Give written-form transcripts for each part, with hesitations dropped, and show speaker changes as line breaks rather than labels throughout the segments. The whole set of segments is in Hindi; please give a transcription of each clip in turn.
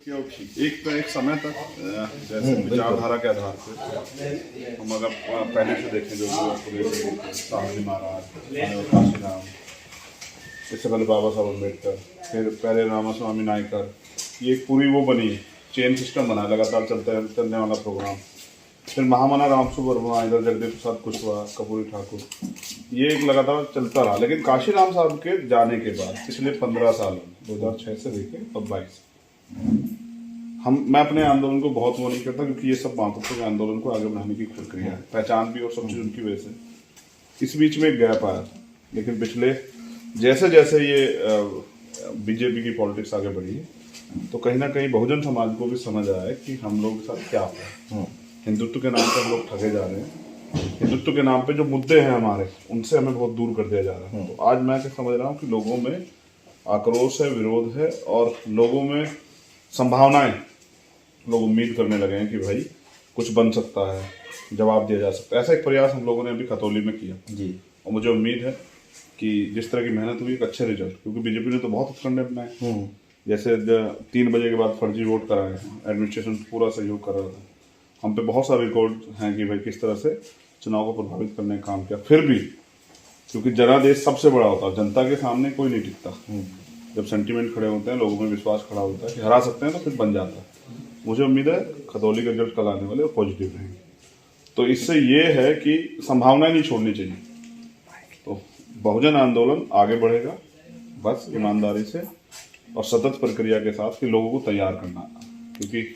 एक समय तक जैसे विचारधारा के आधार पर हम अगर पहले से देखें जो शाहजी महाराज, काशीराम, इससे पहले बाबा साहब अम्बेडकर, फिर पहले रामास्वामी नायकर, ये एक पूरी वो बनी चेन सिस्टम बना लगातार चलने वाला प्रोग्राम। फिर महामना रामसु वर्मा, इधर जगदेव प्रसाद कुशवाहा, कपूरी ठाकुर, ये एक लगातार चलता रहा। लेकिन काशीराम साहब के जाने के बाद पिछले 15 साल 2006 से लेके अब 22 मैं अपने आंदोलन को बहुत वो नहीं करता, क्योंकि ये सब मातृत्व के आंदोलन को आगे बढ़ाने की प्रक्रिया है, पहचान भी और सब चीज़ उनकी वजह से। इस बीच में एक गैप आया, लेकिन पिछले जैसे जैसे ये बीजेपी की पॉलिटिक्स आगे बढ़ी है तो कहीं ना कहीं बहुजन समाज को भी समझ आया है कि हम लोग के साथ क्या हो रहा है। हिंदुत्व के नाम पे हम लोग ठगे जा रहे हैं, हिंदुत्व के नाम पे जो मुद्दे हैं हमारे, उनसे हमें बहुत दूर कर दिया जा रहा है। तो आज मैं क्या समझ रहा हूँ कि लोगों में आक्रोश है, विरोध है, और लोगों में संभावनाएं, लोग उम्मीद करने लगे हैं कि भाई कुछ बन सकता है, जवाब दिया जा सकता है। ऐसा एक प्रयास हम लोगों ने अभी खतौली में किया जी, और मुझे उम्मीद है कि जिस तरह की मेहनत हुई एक अच्छे रिजल्ट, क्योंकि बीजेपी ने तो बहुत उपखंड अपनाए, जैसे 3 बजे के बाद फर्जी वोट कराए, एडमिनिस्ट्रेशन पूरा सहयोग कर रहा था। हम पे बहुत सारे रिकॉर्ड हैं कि भाई किस तरह से चुनाव को प्रभावित करने का काम किया। फिर भी क्योंकि जनादेश सबसे बड़ा होता है, जनता के सामने कोई नहीं टिकता। जब सेंटीमेंट खड़े होते हैं, लोगों में विश्वास खड़ा होता है कि हरा सकते हैं, तो फिर बन जाता है। मुझे उम्मीद है खतौली के रिजल्ट कल आने वाले और पॉजिटिव रहेंगे। तो इससे ये है कि संभावनाएं नहीं छोड़नी चाहिए। तो बहुजन आंदोलन आगे बढ़ेगा, बस ईमानदारी से और सतत प्रक्रिया के साथ कि लोगों को तैयार करना, क्योंकि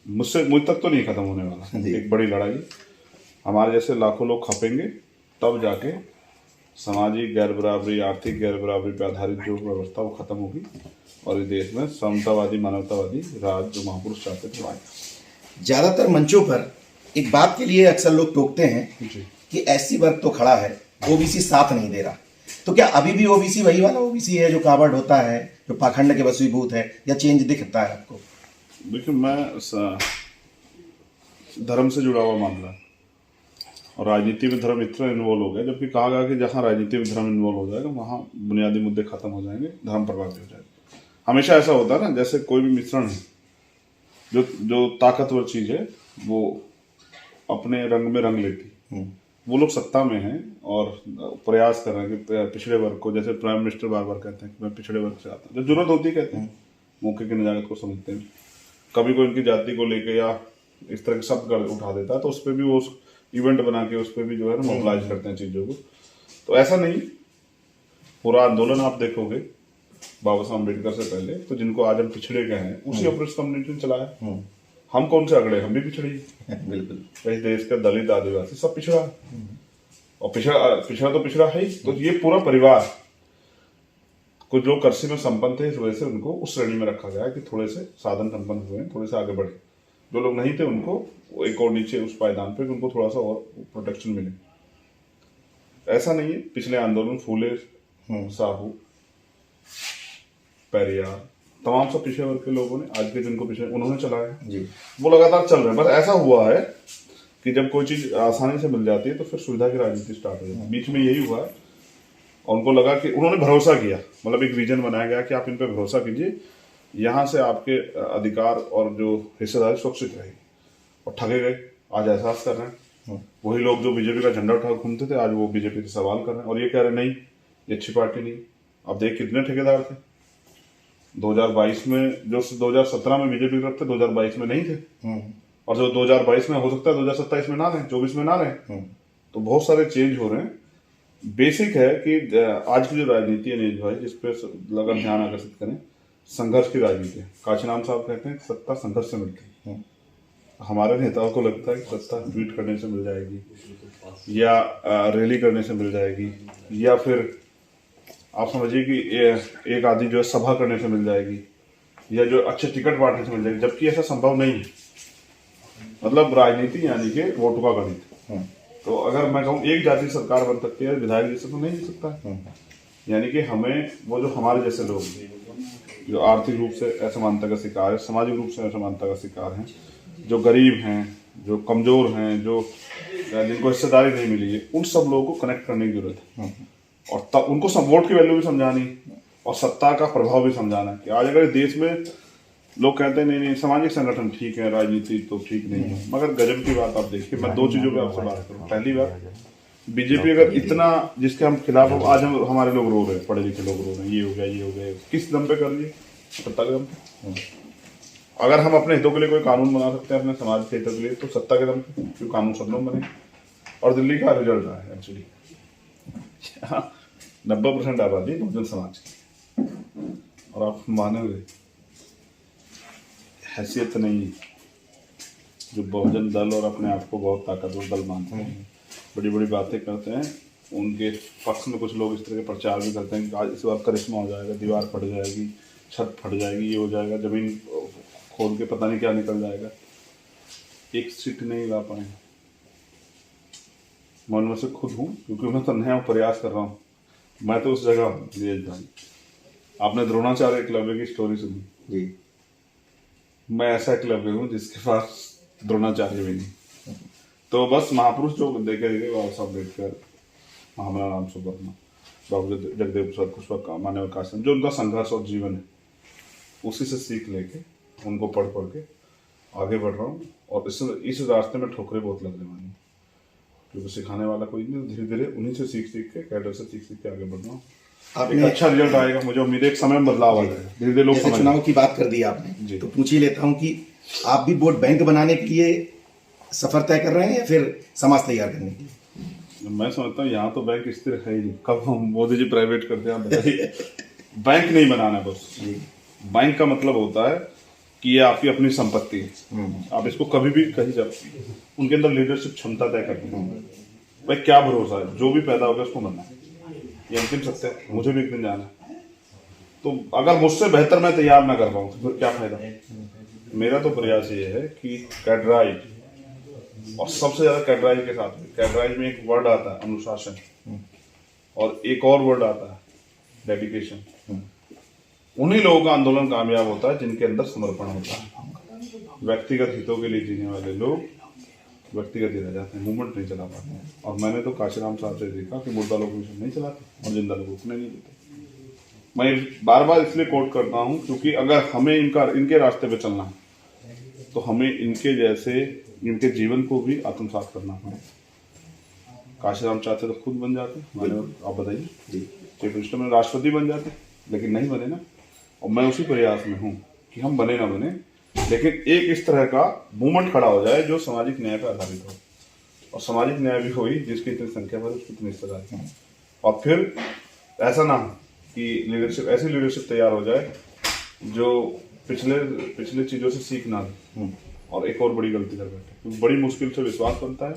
मुझ तक तो नहीं खत्म होने वाला। एक बड़ी लड़ाई, हमारे जैसे लाखों लोग खपेंगे, तब जाके सामाजिक गैर बराबरी, आर्थिक गैर बराबरी पर आधारित जो व्यवस्था वो खत्म होगी, और इस देश में समतावादी, मानवतावादी राज जो महापुरुष चाहते थे आएगा।
ज्यादातर मंचों पर एक बात के लिए अक्सर लोग टोकते हैं कि एससी वर्ग तो खड़ा है, ओबीसी साथ नहीं दे रहा। तो क्या अभी भी ओबीसी वही वाला ओबीसी है जो कावड़ होता है, जो पाखंड के वशीभूत है, या चेंज दिखता है आपको?
देखिए, मैं धर्म से जुड़ा हुआ मामला और राजनीति में धर्म इतना इन्वॉल्व हो गया, जबकि कहा गया कि जहाँ राजनीति में धर्म इन्वॉल्व हो जाएगा वहाँ बुनियादी मुद्दे खत्म हो जाएंगे, धर्म प्रभावित हो जाएगा। हमेशा ऐसा होता है ना, जैसे कोई भी मिश्रण है, जो ताकतवर चीज है वो अपने रंग में रंग लेती। वो लोग सत्ता में हैं और प्रयास कर रहे हैं कि पिछड़े वर्ग को, जैसे प्राइम मिनिस्टर बार बार कहते हैं कि मैं पिछड़े वर्ग से आता हूँ, जब जरूरत होती है कहते हैं, मौके की नजाकत को समझते हैं। कभी कोई उनकी जाति को लेके या इस तरह के शब्द उठा देता है, तो उस पर भी वो इवेंट बना के उस पर भी जो है ना मोबिलाइज करते हैं चीज़ों को। तो ऐसा नहीं, पूरा आंदोलन आप देखोगे बाबा साहब अम्बेडकर से पहले, तो जिनको आज हम पिछड़े गए हैं, उसी ऑपरेशन कम्युनिटी ने चलाया। हम कौन से अगड़े, हम भी पिछड़े बिल्कुल। इस देश का दलित, आदिवासी सब पिछड़ा, और पिछड़ा तो पिछड़ा है ही। तो ये पूरा परिवार को जो कृषि में संपन्न थे, इस वजह से उनको उस श्रेणी में रखा गया है कि थोड़े से साधन संपन्न हुए हैं, थोड़े से आगे बढ़े। जो लोग नहीं थे उनको एक और नीचे उस पायदान पे उनको थोड़ा सा और प्रोटेक्शन मिले। ऐसा नहीं है, पिछले आंदोलन फूले, साहू, पेरियार, तमाम सब पिछड़े वर्ग के लोगों ने आज के दिन को पिछड़े उन्होंने चलाया जी, वो लगातार चल रहे हैं। बस ऐसा हुआ है कि जब कोई चीज आसानी से मिल जाती है तो फिर सुविधा की राजनीति स्टार्ट हो जाती है। बीच में यही हुआ है, और उनको लगा कि उन्होंने भरोसा किया, मतलब एक विजन बनाया गया कि आप इन पर भरोसा कीजिए, यहाँ से आपके अधिकार और जो हिस्सेदारी सुरक्षित रहेगी, और ठगे गए। आज एहसास कर रहे हैं वही लोग जो बीजेपी का झंडा उठा घूमते थे, आज वो बीजेपी से सवाल कर रहे हैं और ये कह रहे हैं नहीं, ये अच्छी पार्टी नहीं। अब देख कितने ठेकेदार थे 2022 में, जो 2017 में बीजेपी के थे 2022 में नहीं थे, और जो 2022 में हो सकता है 2027 में ना रहे, 24 में ना रहे। तो बहुत सारे चेंज हो रहे हैं। बेसिक है कि आज की जो राजनीति है नीरज भाई, जिस पे लगा ध्यान आकर्षित करें, संघर्ष की राजनीति है। काशीराम साहब कहते हैं सत्ता संघर्ष से मिलती है। हमारे नेताओं को लगता है कि सत्ता ट्वीट करने से मिल जाएगी, या रैली करने से मिल जाएगी, या फिर आप समझिए कि एक आदमी जो है सभा करने से मिल जाएगी, या जो अच्छे टिकट बांटने से मिल जाएगी, जबकि ऐसा संभव नहीं है। मतलब राजनीति यानी कि वोटों का गणित। तो अगर मैं कहूँ एक जाति सरकार बन सकती है, विधायक जैसे तो नहीं हो सकता। यानी कि हमें वो जो हमारे जैसे लोग जो आर्थिक रूप से असमानता का शिकार है, सामाजिक रूप से असमानता का शिकार हैं, जो गरीब हैं, जो कमजोर हैं, जो जिनको हिस्सेदारी नहीं मिली है, उन सब लोगों को कनेक्ट करने की जरूरत है। और तब उनको वोट की वैल्यू भी समझानी और सत्ता का प्रभाव भी समझाना कि आज अगर देश में लोग कहते हैं नहीं नहीं सामाजिक संगठन ठीक है, राजनीति तो ठीक नहीं है, मगर गजब की बात आप देखिए। मैं दो चीजों पे आपसे बात करूं। पहली बात, बीजेपी अगर इतना जिसके हम खिलाफ हो, आज हम हमारे लोग रो रहे हैं, पढ़े लिखे लोग रो रहे हैं, ये हो गया ये हो गया, किस दम पे कर लिए? सत्ता के दम पे। अगर हम अपने हितों के लिए कोई कानून बना सकते हैं अपने समाज के हितों के लिए, तो सत्ता के दम पे क्यों कानून सब लोग बने। और दिल्ली का रिजल्ट रहा है एक्चुअली 90% आबादी बहुजन समाज की, और आप मानोगे हैसियत नहीं, जो बहुजन दल और अपने आप को बहुत ताकतवर दल मानते हैं, बड़ी बड़ी बातें करते हैं, उनके पक्ष में कुछ लोग इस तरह के प्रचार भी करते हैं कि आज इस बार करिश्मा हो जाएगा, दीवार फट जाएगी, छत फट जाएगी, ये हो जाएगा, जमीन खोद के पता नहीं क्या निकल जाएगा, एक सीट नहीं ला पाए। मैं उनमें से खुद हूँ, क्योंकि मैं तो नया प्रयास कर रहा हूँ, मैं तो उस जगह हूँ नीरज भाई। आपने द्रोणाचार्य एकलव्य की स्टोरी सुनी
जी।
मैं ऐसा एकलव्य हूँ जिसके पास द्रोणाचार्य भी नहीं। तो बस महापुरुष जो देखे बाबा साहब अम्बेडकर, महामना राम सुब्रमण्यम, डॉक्टर जगदेव प्रसाद कुशवाहा, मानव काशन, जो उनका संघर्ष और जीवन है, उसी से सीख लेके उनको पढ़ पढ़ के आगे बढ़ रहा हूँ। और इस रास्ते में ठोकरें बहुत लगने वाली हैं, क्योंकि सिखाने वाला कोई नहीं, धीरे धीरे उन्हीं से सीख सीख के, कैडर से सीख सीख के आगे बढ़ रहा हूँ।
आपने
अच्छा रिजल्ट आएगा, मुझे उम्मीद है एक समय में बदलाव आ जाएगा, धीरे धीरे लोग
जैसे चुनाव की बात कर दी आपने, तो पूछ ही लेता हूँ कि आप भी वोट बैंक बनाने के लिए सफर तय कर रहे हैं या फिर समाज तैयार करने के लिए?
मैं समझता हूँ यहाँ तो बैंक स्थिर है ही नहीं, कब हम मोदी जी प्राइवेट करते हैं आप बताइए। बैंक नहीं बनाना बस। बैंक का मतलब होता है कि ये आपकी अपनी संपत्ति है, आप इसको कभी भी कहीं जब उनके अंदर लीडरशिप क्षमता तय करनी है। भाई क्या भरोसा है, जो भी पैदा होगा उसको बनना है, ये अंतिम सत्य है। मुझे भी एक दिन जाना है, तो अगर मुझसे बेहतर मैं तैयार ना कर पाऊँ तो फिर क्या फायदा। मेरा तो प्रयास ये है कि कैडराइज, और सबसे ज्यादा कैडराइज के साथ, कैडराइज में एक वर्ड आता है अनुशासन, और एक और वर्ड आता है डेडिकेशन। उन्हीं लोगों का आंदोलन कामयाब होता है जिनके अंदर समर्पण होता है। व्यक्तिगत हितों के लिए जीने वाले लोग व्यक्तिगत ही रह जाते हैं, मूवमेंट नहीं चला पाते हैं। और मैंने तो काशीराम साहब से देखा कि मुर्दा लोग मिशन नहीं चलाते और जिंदा लोग उठने नहीं देते। मैं बार बार इसलिए कोट करता हूं क्योंकि अगर हमें इनके रास्ते पे चलना है तो हमें इनके जैसे इनके जीवन को भी आत्मसात करना है। काशीराम चाहते तो खुद बन जाते, आप बताइए, चीफ मिनिस्टर में राष्ट्रपति बन जाते, लेकिन नहीं बने ना। और मैं उसी प्रयास में हूँ कि हम बने ना बने, लेकिन एक इस तरह का मूवमेंट खड़ा हो जाए जो सामाजिक न्याय पर आधारित हो। और सामाजिक न्याय भी हो ही जिसकी इतनी संख्या भर उसकी इतनी हिस्सेदारी है। और फिर ऐसा ना कि लीडरशिप, ऐसी लीडरशिप तैयार हो जाए जो पिछले चीजों से सीख ना ले और एक और बड़ी गलती कर बैठे। क्योंकि बड़ी मुश्किल से विश्वास बनता है,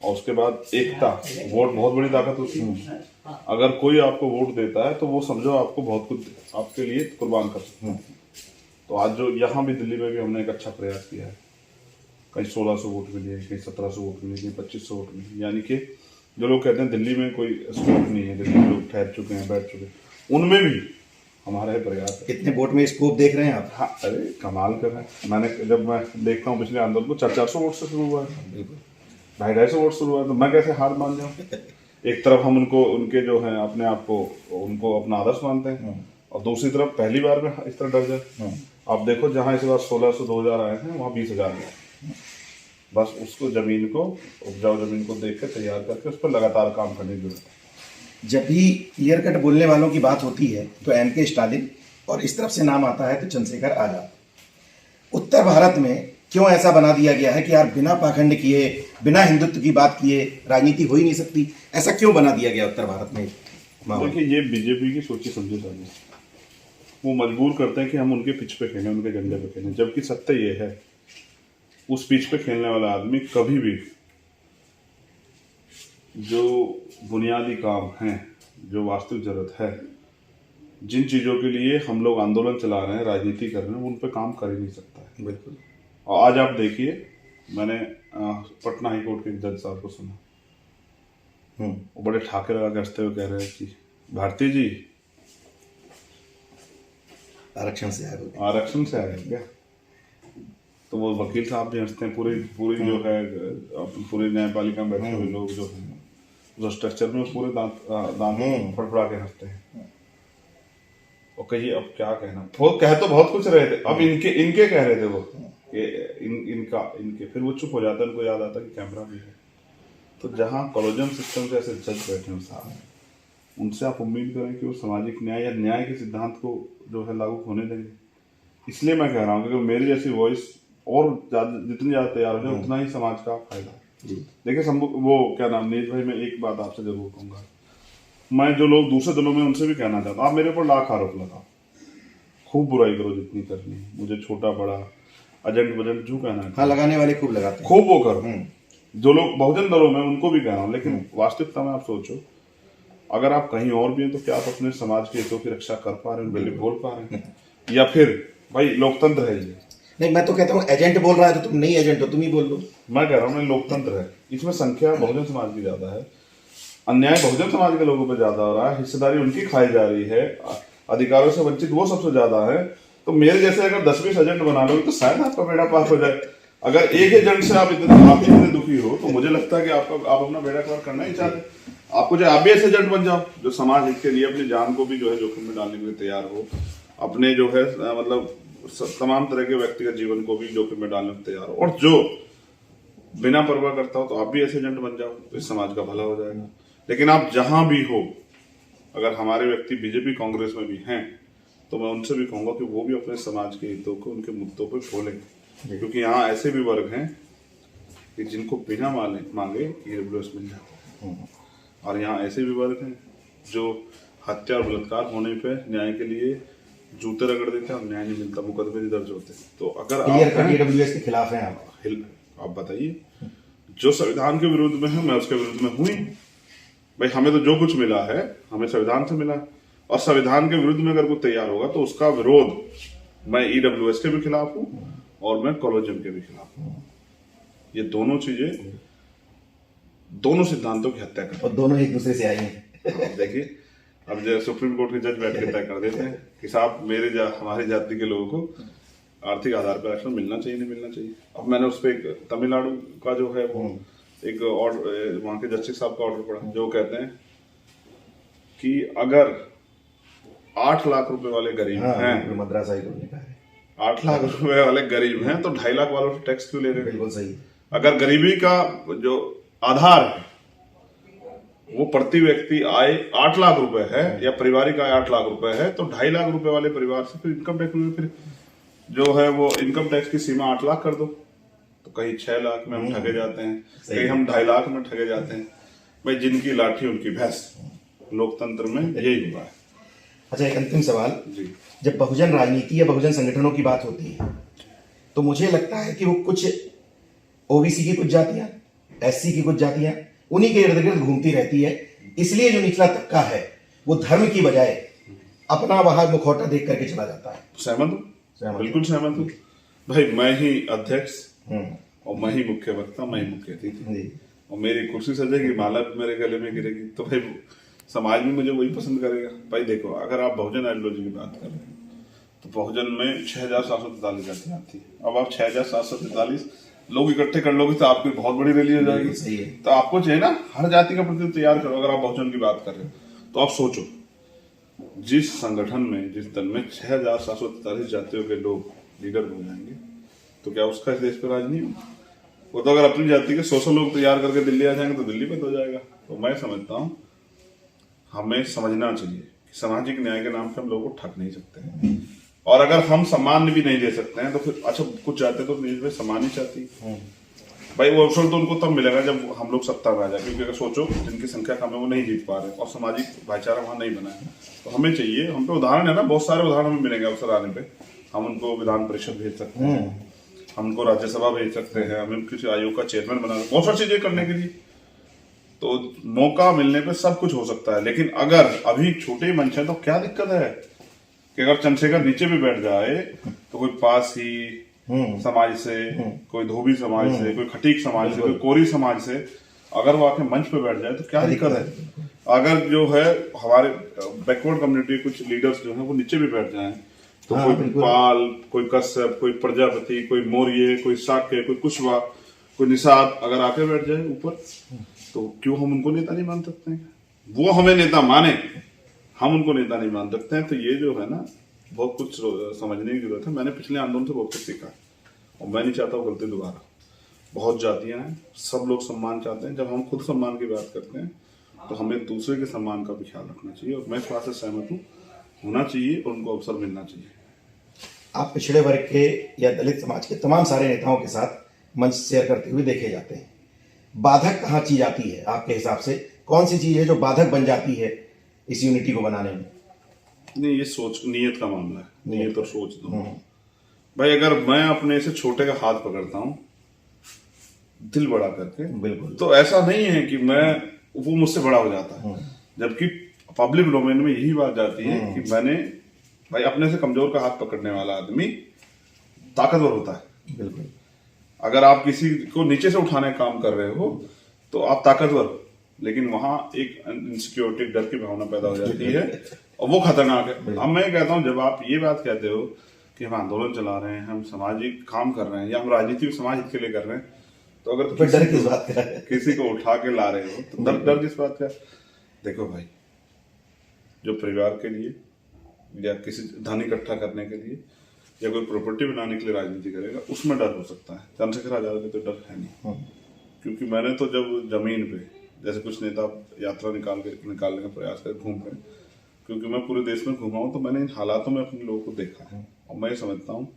और उसके बाद एकता, वोट बहुत बड़ी ताकत होती है। अगर कोई आपको वोट देता है तो वो समझो आपको बहुत कुछ आपके लिए कुर्बान कर सकते हैं। तो आज जो यहाँ भी दिल्ली में भी हमने एक अच्छा प्रयास किया है, कहीं 1600 वोट मिले, कहीं 1700 वोट मिले, कहीं 2500 वोट मिले। यानी कि जो लोग कहते हैं दिल्ली में कोई स्कोप नहीं है, दिल्ली में लोग ठहर चुके हैं, बैठ चुके हैं, उनमें भी हमारा प्रयास है।
कितने वोट में स्कोप देख रहे हैं आप?
हाँ, अरे कमाल कर रहे हैं। मैंने जब मैं देखता हूँ पिछले आंदोलन को 400 वोट से शुरू हुआ है, 250 वोट शुरू हुआ है, तो मैं कैसे हार मान जाऊँ। एक तरफ हम उनको, उनके जो है अपने आप को, उनको अपना आदर्श मानते हैं, और दूसरी तरफ पहली बार में इस तरह डर जाए। आप देखो जहाँ इस बार 1600 2000 आए थे वहाँ 20,000 गए। बस उसको जमीन को, उपजाऊ जमीन को देख के तैयार करके उस पर लगातार काम करने की जरूरत है।
जब भी क्लियर कट बोलने वालों की बात होती है तो एम.के. स्टालिन, और इस तरफ से नाम आता है तो चंद्रशेखर आजाद। उत्तर भारत में क्यों ऐसा बना दिया गया है कि यार बिना पाखंड किए, बिना हिंदुत्व की बात किए राजनीति हो ही नहीं सकती? ऐसा क्यों बना दिया गया उत्तर भारत में?
देखिए, ये बीजेपी की सोची समझी साजिश। वो मजबूर करते हैं कि हम उनके पिच पे खेलें, उनके झंडे पे खेलें, जबकि सत्य ये है उस पिच पे खेलने वाला आदमी कभी भी जो बुनियादी काम हैं, जो वास्तविक जरूरत है, जिन चीज़ों के लिए हम लोग आंदोलन चला रहे हैं, राजनीति कर रहे हैं, उन पे काम कर ही नहीं सकता है।
बिल्कुल।
और आज आप देखिए, मैंने पटना हाई कोर्ट के जज साहब को सुना, वो बड़े ठाके लगा के हंसते हुए कह रहे हैं कि भारती जी
आरक्षण से आए
क्या। तो वो वकील साहब भी हंसते हैं, पूरी जो है पूरी न्यायपालिका में बैठे हुए लोग जो हैं उस स्ट्रक्चर में पूरे दांत फड़फड़ा के हंसते हैं। और कहिए अब क्या कहना, वो कह तो बहुत कुछ रहे थे, अब इनके कह रहे थे वो इनके फिर वो चुप हो जाता है, उनको याद आता कि कैमरा भी है। तो जहाँ कॉलोजियम सिस्टम से ऐसे जज बैठे हैं साहब, उनसे आप उम्मीद करें कि वो सामाजिक न्याय या न्याय के सिद्धांत को जो है लागू होने लगे। इसलिए मैं कह रहा हूँ कि मेरी जैसी वॉइस और जितनी ज्यादा तैयार हो जाए उतना ही समाज का फायदा। देखिए वो क्या नाम नीरज भाई, मैं एक बात आपसे जरूर कहूंगा, मैं जो लोग दूसरे दलों में उनसे भी कहना चाहता हूँ, आप मेरे ऊपर लाख आरोप लगाओ, खूब बुराई करो जितनी करनी है, मुझे छोटा बड़ा एजेंट बजेंट जो कहना है,
हाँ, लगाने वाले खूब लगाते हैं,
खूब वो करो। जो लोग बहुजन दलों में उनको भी कह रहा हूँ, लेकिन वास्तविकता में आप सोचो, अगर आप कहीं और भी हैं तो क्या आप अपने समाज के हितों की रक्षा कर पा रहे हैं, बिल्कुल बोल पा रहे हैं? या फिर भाई लोकतंत्र है ये?
नहीं, मैं तो कहता हूँ एजेंट बोल रहा है तो तुम नहीं एजेंट हो, तुम ही बोल लो।
मैं कह रहा हूँ लोकतंत्र है, इसमें संख्या बहुजन समाज की ज्यादा है, अन्याय बहुजन समाज के लोगों पर ज्यादा हो रहा है, हिस्सेदारी उनकी खाई जा रही है, अधिकारों से वंचित वो सबसे ज्यादा है। तो मेरे जैसे अगर 10-20 एजेंट बना लोगे तो शायद आपका बेड़ा पार हो जाए। अगर एक एजेंट से आप इतने दुखी हो तो मुझे लगता है कि आप अपना बेड़ा पार करना ही चाहते। आपको जो आप भी ऐसे एजेंट बन जाओ जो समाज हित के लिए अपनी जान को भी जो है जोखिम में डालने के लिए तैयार हो, अपने जो है मतलब तमाम तरह के व्यक्तिगत जीवन को भी जोखिम में डालने को तैयार हो, और जो बिना परवाह करता हो तो आप भी ऐसे एजेंट बन जाओ, तो इस समाज का भला हो जाएगा। लेकिन आप जहां भी हो, अगर हमारे व्यक्ति बीजेपी कांग्रेस में भी हैं तो मैं उनसे भी कहूंगा कि वो भी अपने समाज के हितों को, उनके मुद्दों पर बोलें, क्योंकि यहाँ ऐसे भी वर्ग हैं कि जिनको बिना मांगे ईडब्ल्यूएस मिल जाता है, और यहाँ ऐसे भी वर्ग हैं जो हत्या और बलात्कार होने पे न्याय के लिए जूते रगड़ देते हैं और न्याय नहीं मिलता, मुकदमे नहीं दर्ज होते। तो अगर
ईडब्ल्यूएस के खिलाफ हैं
आप बताइए, जो संविधान के विरुद्ध में है मैं उसके विरुद्ध में हुई भाई, हमें तो जो कुछ मिला है हमें संविधान से मिला, और संविधान के विरुद्ध में अगर कोई तैयार होगा तो उसका विरोध मैं ईडब्ल्यूएस के भी खिलाफ हूँ और मैं कॉलोजियम के भी खिलाफ हूँ। ये दोनों चीजें दोनों सिद्धांतों की हत्या कर,
और दोनों एक दूसरे से आई हैं।
देखिए अब जो सुप्रीम कोर्ट के जज बैठ के तय कर देते हैं कि साहब हमारी जाति के लोगों को आर्थिक आधार पर आरक्षण मिलना चाहिए नहीं मिलना चाहिए। अब मैंने उस पर एक तमिलनाडु का जो है वो एक ऑर्डर, वहां के जस्टिस साहब का ऑर्डर पढ़ा, जो कहते हैं कि अगर 8 लाख रुपए वाले गरीब हैं,
मद्रास हाईकोर्ट ने कहा है
8 लाख रुपए वाले गरीब हैं तो 2.5 लाख वालों से टैक्स क्यों ले रहे हैं?
बिल्कुल सही।
अगर गरीबी का जो आधार है वो प्रति व्यक्ति आय 8 लाख रुपए है या पारिवारिक आय 8 लाख रुपए है तो 2.5 लाख रुपए वाले परिवार से फिर इनकम टैक्स में फिर जो है वो इनकम टैक्स की सीमा 8 लाख कर दो, तो कहीं 6 लाख में हम ठगे जाते हैं, कहीं हम 2.5 लाख में ठगे जाते हैं। भाई जिनकी लाठी उनकी भैंस, लोकतंत्र में यही हुआ है।
अच्छा, एक अंतिम सवाल
जी,
जब बहुजन राजनीति या बहुजन संगठनों की बात होती है तो मुझे लगता है कि वो कुछ ओबीसी की कुछ जातियां, एससी की कुछ जातियां उन्हीं के इर्द गिर्द घूमती रहती है, इसलिए जो निचला तबका है वो धर्म की बजाय अपना वहां मुखौटा देख करके चला जाता है।
सहमत हूँ, बिल्कुल सहमत हूँ भाई। मैं ही अध्यक्ष और मैं ही मुख्य वक्ता, मैं ही मुख्य अतिथि, और मेरी कुर्सी सजेगी, माला भी मेरे गले में गिरेगी, तो भाई समाज में मुझे वही पसंद करेगा। भाई देखो, अगर आप बहुजन आइडियोलॉजी की बात कर रहे हैं तो बहुजन में 6743 जातियां आती है। अब आप 6743 लोग इकट्ठे कर लोगे तो आपकी बहुत बड़ी रैली हो जाएगी। तो आपको चाहिए ना हर जाति का प्रतिनिधि तैयार करो। अगर आप बहुजन की बात कर रहे हो तो आप सोचो, जिस संगठन में, जिस दल में 6743 जातियों के लोग लीडर बन जाएंगे तो क्या उसका इस देश पर राज नहीं होगा? वो तो अगर अपनी जाति के 100 लोग तैयार करके दिल्ली आ जाएंगे तो दिल्ली पे तो हो जाएगा। तो मैं समझता हूँ हमें समझना चाहिए कि सामाजिक न्याय के नाम पे हम लोगों को ठग नहीं सकते हैं, और अगर हम सम्मान भी नहीं दे सकते हैं तो फिर अच्छा कुछ जाते तो नीचे सम्मान ही चाहती भाई, वो अवसर तो उनको तब मिलेगा जब हम लोग सत्ता में आ जाए। क्योंकि अगर सोचो जिनकी संख्या कम है वो नहीं जीत पा रहे और सामाजिक भाईचारा वहां नहीं बना है, तो हमें चाहिए, हम पे उदाहरण है ना, बहुत सारे उदाहरण हमें मिलेंगे अवसर आने पे। हम उनको विधान परिषद भेज सकते हैं, हम उनको राज्यसभा भेज सकते हैं, हमें किसी आयोग का चेयरमैन बना, बहुत सारी चीजें करने के लिए। तो मौका मिलने पे सब कुछ हो सकता है। लेकिन अगर अभी छोटे मंच है तो क्या दिक्कत है कि अगर चंद्रशेखर नीचे भी बैठ जाए तो कोई पासी समाज से, कोई धोबी समाज से, कोई खटीक समाज से, कोई कोरी समाज से अगर वो आके मंच पे बैठ जाए तो क्या दिक्कत है। अगर जो है हमारे बैकवर्ड कम्युनिटी कुछ लीडर्स जो है वो नीचे भी बैठ जाएं तो कोई पाल, कोई कश्यप, कोई प्रजापति, कोई मौर्य, कोई शाक्य, कोई कुशवा, कोई निषाद अगर आके बैठ जाए ऊपर, तो क्यों हम उनको नेता नहीं मान सकते हैं? वो हमें नेता माने, हम उनको नेता नहीं मान सकते हैं। तो ये जो है ना, बहुत कुछ समझने की जरूरत है। मैंने पिछले आंदोलन से बहुत कुछ सीखा और मैं नहीं चाहता वो गलती दोबारा। बहुत जातियां हैं, सब लोग सम्मान चाहते हैं। जब हम खुद सम्मान की बात करते हैं तो हमें दूसरे के सम्मान का भी ख्याल रखना चाहिए, और मैं इस बात से सहमत हूँ, होना चाहिए और उनको अवसर मिलना चाहिए।
आप पिछड़े वर्ग के या दलित समाज के तमाम सारे नेताओं के साथ मंच शेयर करते हुए देखे जाते हैं। बाधक कहाँ चीज आती है आपके हिसाब से? कौन सी चीज है जो बाधक बन जाती है इस यूनिटी को बनाने में?
नहीं, ये सोच, नीयत का मामला है, नीयत और सोच दो। भाई अगर मैं अपने से छोटे का हाथ पकड़ता हूँ दिल बड़ा करके,
बिल्कुल,
तो ऐसा नहीं है कि वो मुझसे बड़ा हो जाता है। जबकि पब्लिक डोमेन में यही बात जाती है कि मैंने, भाई अपने से कमजोर का हाथ पकड़ने वाला आदमी ताकतवर होता है।
बिल्कुल।
अगर आप किसी को नीचे से उठाने का काम कर रहे हो तो आप ताकतवर हो, लेकिन वहां एक इनसिक्योरिटी, डर की भावना पैदा हो जाती है और वो खतरनाक है। अब मैं कहता हूं, जब आप ये बात कहते हो कि हम आंदोलन चला रहे हैं, हम सामाजिक काम कर रहे हैं या हम राजनीति समाज हित के लिए कर रहे हैं, तो अगर
डर किस बात का?
किसी को उठा के ला रहे हो तो डर किस बात का? देखो भाई, जो परिवार के लिए या किसी धन इकट्ठा करने के लिए या कोई प्रॉपर्टी बनाने के लिए राजनीति करेगा, उसमें डर हो सकता है। चंद्रशेखर आजाद में तो डर है नहीं, क्योंकि मैंने तो जब जमीन पे, जैसे कुछ नेता यात्रा निकालने का प्रयास कर घूम रहे हैं, क्योंकि मैं पूरे देश में घूमा हूं, तो मैंने इन हालातों में अपने लोगों को देखा है। और मैं समझता हूँ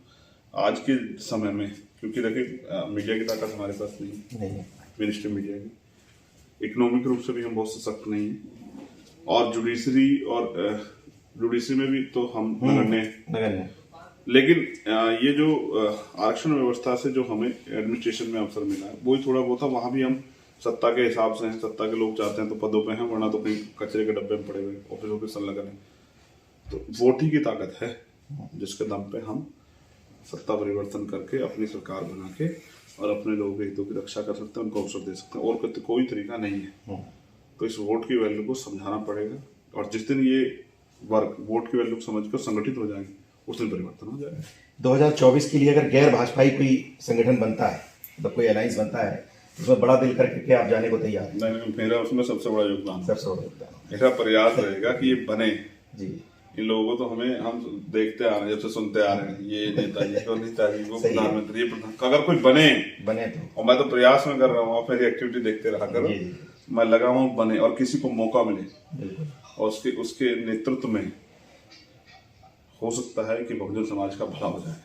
आज के समय में, क्योंकि देखिए मीडिया की ताकत हमारे पास नहीं है, मिनिस्ट्री मीडिया की, इकोनॉमिक रूप से भी हम बहुत सशक्त नहीं है, और जुडिशरी में भी तो हम नगण्य। लेकिन ये जो आरक्षण व्यवस्था से जो हमें एडमिनिस्ट्रेशन में अवसर मिला है, वही थोड़ा बहुत था। वहां भी हम सत्ता के हिसाब से हैं, सत्ता के लोग चाहते हैं तो पदों पे हैं, वरना तो कहीं कचरे के डब्बे में पड़े हुए ऑफिसों के संलग्न है। तो वोट ही की ताकत है जिसके दम पे हम सत्ता परिवर्तन करके अपनी सरकार बना के और अपने लोगों के हितों की रक्षा कर सकते हैं, उनको अवसर दे सकते हैं, और कोई तरीका नहीं है। तो इस वोट की वैल्यू को समझाना पड़ेगा, और जिस दिन ये वर्ग वोट की वैल्यू को समझकर संगठित हो जाएंगे, उस दिन परिवर्तन हो जाएगा।
2024 के लिए अगर गैर भाजपाई कोई संगठन बनता है, मतलब कोई अलायंस बनता है, उसमें बड़ा दिल करके क्या आप जाने को तैयार हैं?
नहीं, मेरा उसमें सबसे बड़ा योगदान
है।
मेरा प्रयास रहेगा कि ये बने
जी।
इन लोगों को तो हम देखते आ रहे हैं, जब से सुनते आ रहे हैं, ये नेता जी, वो नेताजी, वो प्रधानमंत्री, ये अगर कोई बने तो, और मैं तो प्रयास में कर रहा हूँ, आप मेरी एक्टिविटी देखते रहा करो, मैं लगा हूँ बने, और किसी को मौका मिले और उसके नेतृत्व में हो सकता है कि बहुजन समाज का भला हो जाए।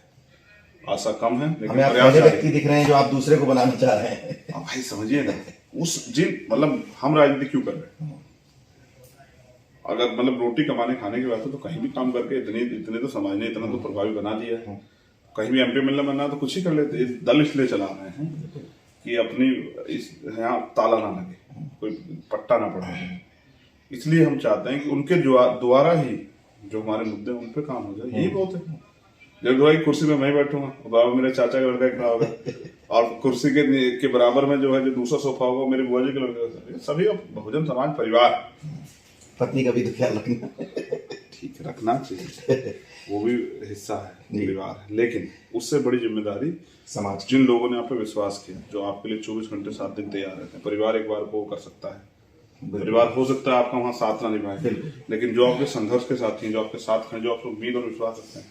आशा कम है, लेकिन
आप पहले व्यक्ति दिख रहे हैं जो आप दूसरे को बनाना चाह रहे हैं।
भाई समझिए ना, मतलब हम राजनीति क्यों कर रहे हैं? अगर मतलब रोटी कमाने खाने की बात है तो कहीं भी काम करके इतने तो समाज ने इतना तो प्रभावी बना दिया है। कहीं भी एमपी मिलना बनना तो कुछ ही कर लेते। दल इसलिए चला रहे हैं कि अपनी यहाँ ताला ना लगे, कोई पट्टा ना पड़े, इसलिए हम चाहते हैं कि उनके द्वारा ही जो हमारे मुद्दे उन पे काम हो जाए। यही बहुत है। जब भाई कुर्सी में मैं बैठूंगा, बाबा मेरे चाचा का लड़का खड़ा होगा, और कुर्सी के बराबर में जो है जो दूसरा सोफा होगा मेरे बुआ जी के लड़के, सभी बहुजन समाज परिवार।
पत्नी का भी तो ख्याल रखना
ठीक है, रखना चाहिए, वो भी हिस्सा है, परिवार है, लेकिन उससे बड़ी जिम्मेदारी
समाज,
जिन लोगों ने आप पे विश्वास किया, जो आपके लिए 24 घंटे 7 दिन तैयार रहते हैं। परिवार एक बार को कर सकता है, परिवार हो सकता है आपका वहां साथ ना निभाए, लेकिन जो आपके संघर्ष के साथी हैं, जो आपके साथ हैं, जो आपको उम्मीद और विश्वास रखते हैं,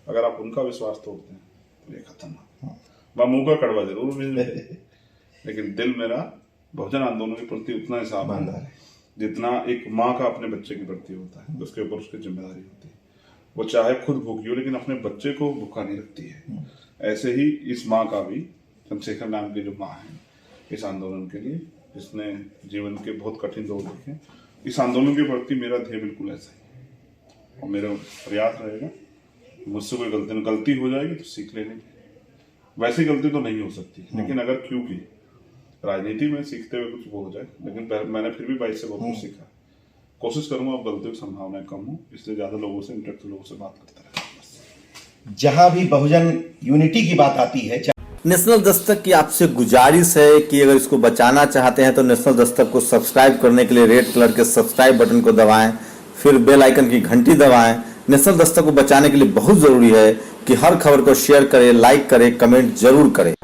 अगर आप उनका विश्वास तोड़ते हैं तो ये खतरनाक। मुंह का कड़वा जरूर मिल जाए, लेकिन दिल मेरा बहुजन आंदोलन के प्रति उतना ही साफ है जितना एक माँ का अपने बच्चे के प्रति होता है। उसके ऊपर उसकी जिम्मेदारी होती है, वो चाहे खुद भूखी हो लेकिन अपने बच्चे को भूखा नहीं रखती है। ऐसे ही इस माँ का भी, चंद्रशेखर नाम की जो माँ है इस आंदोलन के लिए, जिसने जीवन के बहुत कठिन दौर देखे, इस आंदोलन के प्रति मेरा ध्येय बिल्कुल ऐसा ही, और मेरा प्रयास रहेगा मुझसे कोई गलती हो जाएगी तो सीख लेने की। वैसी गलती तो नहीं हो सकती, लेकिन अगर क्योंकि राजनीति में सीखते हुए कुछ वो हो जाए, लेकिन मैंने फिर भी 22 से बहुत कुछ सीखा। कोशिश करूंगा अब गलतियों की संभावनाएं कम हो, इसलिए ज्यादा लोगों से इंटरेक्ट लोगों से बात करता रहूंगा।
जहां भी बहुजन यूनिटी की बात आती है,
नेशनल दस्तक की आपसे गुजारिश है कि अगर इसको बचाना चाहते हैं तो नेशनल दस्तक को सब्सक्राइब करने के लिए रेड कलर के सब्सक्राइब बटन को दबाएं, फिर बेल आइकन की घंटी दबाएं। नेशनल दस्तक को बचाने के लिए बहुत जरूरी है कि हर खबर को शेयर करें, लाइक करें, कमेंट जरूर करें।